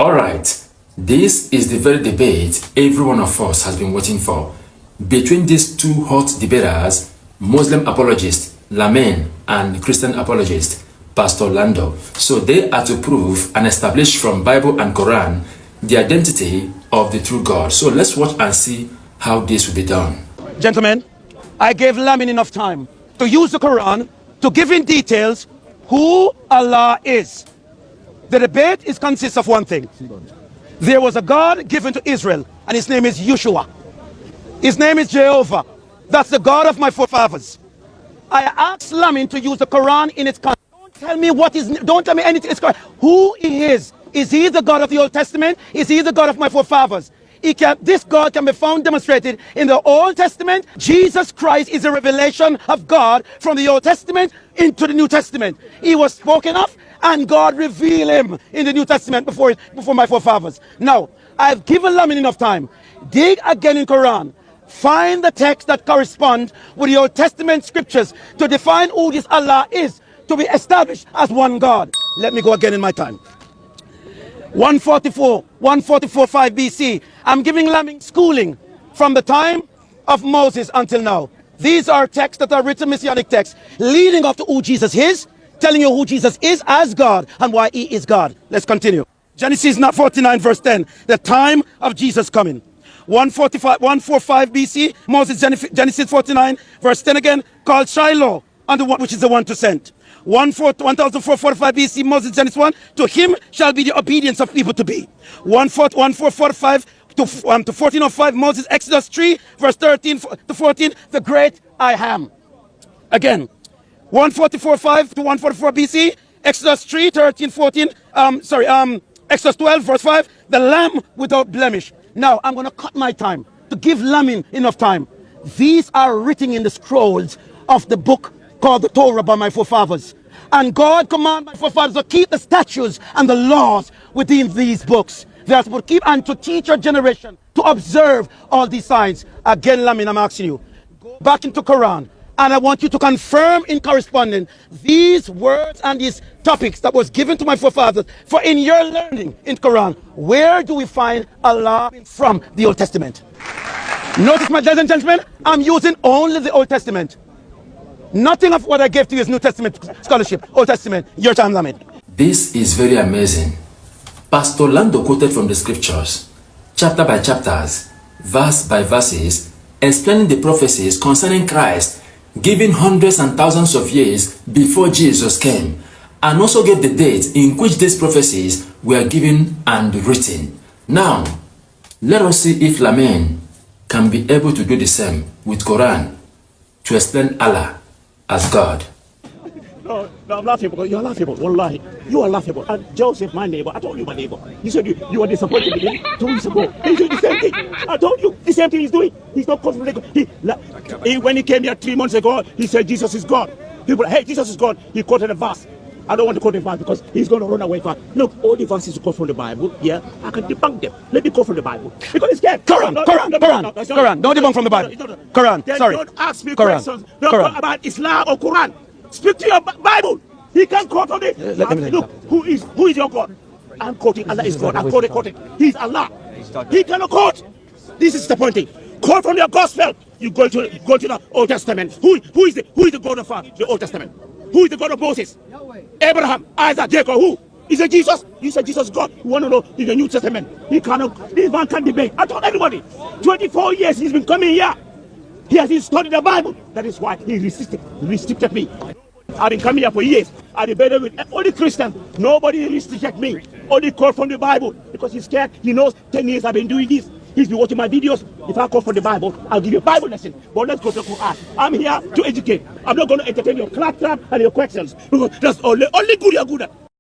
Alright, this is the very debate every one of us has been waiting for between these two hot debaters, Muslim apologist Lamin and Christian apologist Pastor Lando. So they are to prove and establish from Bible and Quran the identity of the true God. So let's watch and see how this will be done. Gentlemen, I gave Lamin enough time to use the Quran to give in details who Allah is. The debate consists of one thing. There was a God given to Israel, and his name is Yeshua. His name is Jehovah. That's the God of my forefathers. I asked Lamin to use the Quran in its context. Don't tell me anything. It's correct. Who he is. Is he the God of the Old Testament? Is he the God of my forefathers? This God can be found demonstrated in the Old Testament. Jesus Christ is a revelation of God from the Old Testament into the New Testament. He was spoken of, and God revealed him in the New Testament before my forefathers. Now, I've given Lamin enough time. Dig again in Quran. Find the text that correspond with the Old Testament scriptures to define who this Allah is, to be established as one God. Let me go again in my time. 144, 5 BC. I'm giving Lamin schooling from the time of Moses until now. These are texts that are written, messianic texts, leading up to who Jesus is, telling you who Jesus is as God and why he is God. Let's continue. Genesis 49 verse 10, the time of Jesus coming. 145 BC, Moses, Genesis 49 verse 10 again, called Shiloh, which is the one to send. 1445 BC, Moses, Genesis 1, to him shall be the obedience of people to be. 1445 to 1405, Moses, Exodus 3 verse 13 to 14, the great I am. Again, 144.5 to 144 BC, Exodus 3, 13, 14, Exodus 12, verse 5, the Lamb without blemish. Now, I'm going to cut my time to give Lamin enough time. These are written in the scrolls of the book called the Torah by my forefathers. And God commanded my forefathers to keep the statutes and the laws within these books. They are supposed to keep and to teach our generation to observe all these signs. Again, Lamin, I'm asking you, go back into Quran. And I want you to confirm in correspondence these words and these topics that was given to my forefathers. For in your learning in Quran, where do we find Allah from the Old Testament? Notice, my ladies and gentlemen, I'm using only the Old Testament. Nothing of what I gave to you is New Testament scholarship. Old Testament, your time, Lamin. This is very amazing. Pastor Lando quoted from the scriptures, chapter by chapters, verse by verses, explaining the prophecies concerning Christ, given hundreds and thousands of years before Jesus came, and also gave the date in which these prophecies were given and written. Now, let us see if Lamin can be able to do the same with Quran to explain Allah as God. No, I'm laughable. You're laughable. Wallahi. You are laughable. And Joseph, my neighbor, I told you my neighbor. He said you were disappointed in him 2 weeks ago. He's doing the same thing. I told you the same thing he's doing. He's not confident. When he came here 3 months ago, he said Jesus is God. People, hey, Jesus is God. He quoted a verse. I don't want to quote the verse because he's going to run away from. Look, all the verses you quote from the Bible, yeah, I can debunk them. Let me quote from the Bible. Because he's scared. Quran. Don't debunk from the Bible. Quran, then sorry. Don't ask me Quran. questions about Islam or Quran. Speak to your Bible. He can't quote on it. Look, who is your God? I'm quoting Allah is God. I'm quoting. He's Allah. He cannot quote. This is disappointing. Quote from your gospel. You go to the Old Testament. Who is the God of the Old Testament? Who is the God of Moses? Abraham, Isaac, Jacob. Who? Is it Jesus? You said Jesus is God. You want to know in the New Testament? He cannot. This man can't debate. I told everybody. 24 years he's been coming here. He has studied the Bible. That is why he restricted me. I've been coming here for years. I debated with only Christians. Nobody restricted me. Only call from the Bible because he's scared. He knows 10 years I've been doing this. He's been watching my videos. If I call from the Bible, I'll give you a Bible lesson. But let's go to Quran. I'm here to educate. I'm not going to entertain your clap and your questions because that's only good you're good at.